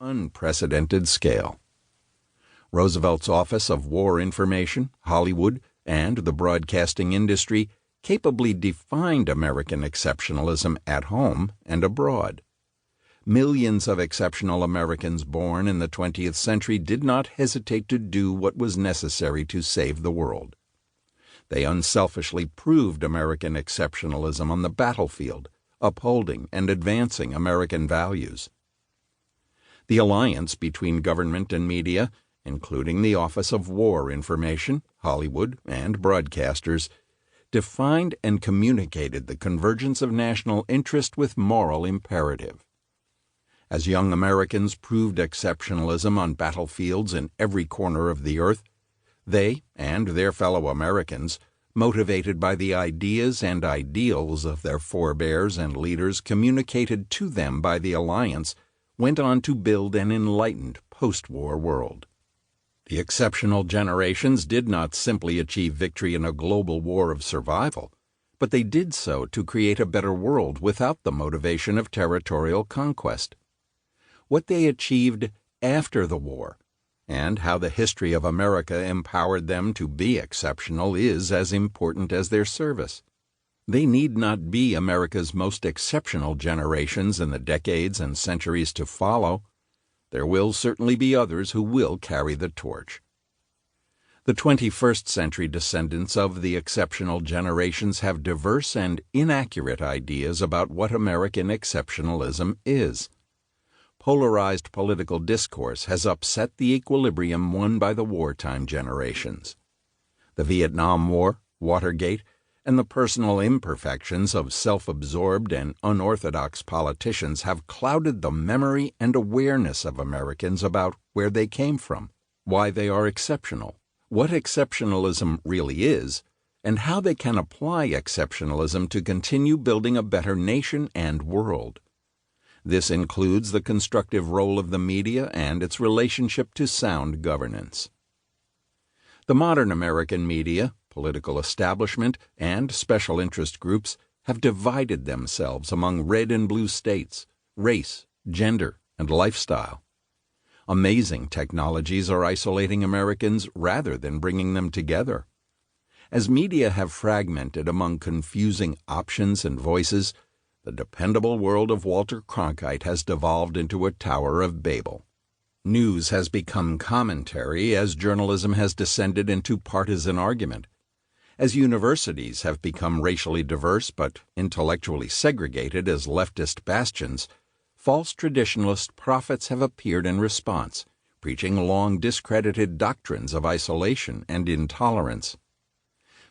unprecedented scale. Roosevelt's Office of War Information, Hollywood, and the broadcasting industry capably defined American exceptionalism at home and abroad. Millions of exceptional Americans born in the 20th century did not hesitate to do what was necessary to save the world. They unselfishly proved American exceptionalism on the battlefield, upholding and advancing American values. The alliance between government and media, including the Office of War Information, Hollywood, and broadcasters, defined and communicated the convergence of national interest with moral imperative. As young Americans proved exceptionalism on battlefields in every corner of the earth, they and their fellow Americans, motivated by the ideas and ideals of their forebears and leaders communicated to them by the alliance, went on to build an enlightened post-war world. The exceptional generations did not simply achieve victory in a global war of survival, but they did so to create a better world without the motivation of territorial conquest. What they achieved after the war, and how the history of America empowered them to be exceptional, is as important as their service. They need not be America's most exceptional generations in the decades and centuries to follow. There will certainly be others who will carry the torch. The 21st century descendants of the exceptional generations have diverse and inaccurate ideas about what American exceptionalism is. Polarized political discourse has upset the equilibrium won by the wartime generations. The Vietnam War, Watergate, and the personal imperfections of self-absorbed and unorthodox politicians have clouded the memory and awareness of Americans about where they came from, why they are exceptional, what exceptionalism really is, and how they can apply exceptionalism to continue building a better nation and world. This includes the constructive role of the media and its relationship to sound governance. The modern American media, political establishment, and special interest groups have divided themselves among red and blue states, race, gender, and lifestyle. Amazing technologies are isolating Americans rather than bringing them together. As media have fragmented among confusing options and voices, the dependable world of Walter Cronkite has devolved into a Tower of Babel. News has become commentary as journalism has descended into partisan argument. As universities have become racially diverse but intellectually segregated as leftist bastions, false traditionalist prophets have appeared in response, preaching long discredited doctrines of isolation and intolerance.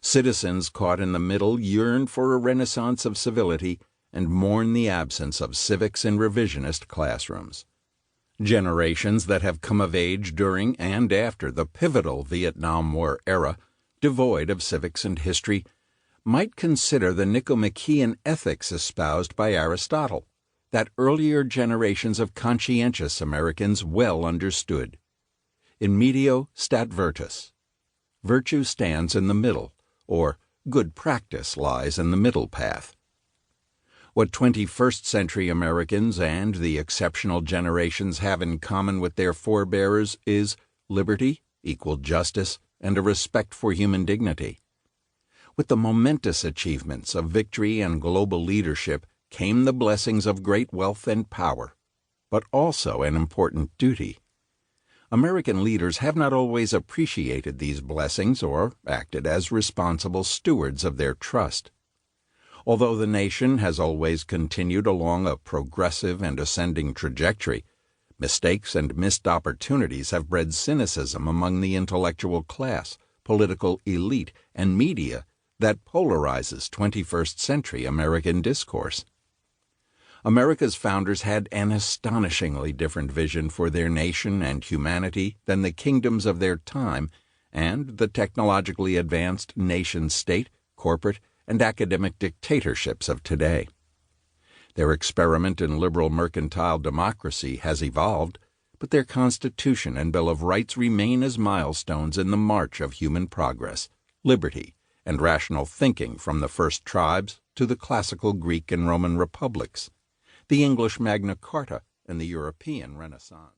Citizens caught in the middle yearn for a renaissance of civility and mourn the absence of civics in revisionist classrooms. Generations that have come of age during and after the pivotal Vietnam War era, devoid of civics and history, might consider the Nicomachean ethics espoused by Aristotle, that earlier generations of conscientious Americans well understood. In medio stat virtus. Virtue stands in the middle, or good practice lies in the middle path. What 21st century Americans and the exceptional generations have in common with their forebears is liberty, equal justice, and a respect for human dignity. With the momentous achievements of victory and global leadership came the blessings of great wealth and power, but also an important duty. American leaders have not always appreciated these blessings or acted as responsible stewards of their trust. Although the nation has always continued along a progressive and ascending trajectory, mistakes and missed opportunities have bred cynicism among the intellectual class, political elite, and media that polarizes 21st century American discourse. America's founders had an astonishingly different vision for their nation and humanity than the kingdoms of their time and the technologically advanced nation-state, corporate, and academic dictatorships of today. Their experiment in liberal mercantile democracy has evolved, but their Constitution and Bill of Rights remain as milestones in the march of human progress, liberty, and rational thinking from the first tribes to the classical Greek and Roman republics, the English Magna Carta, and the European Renaissance.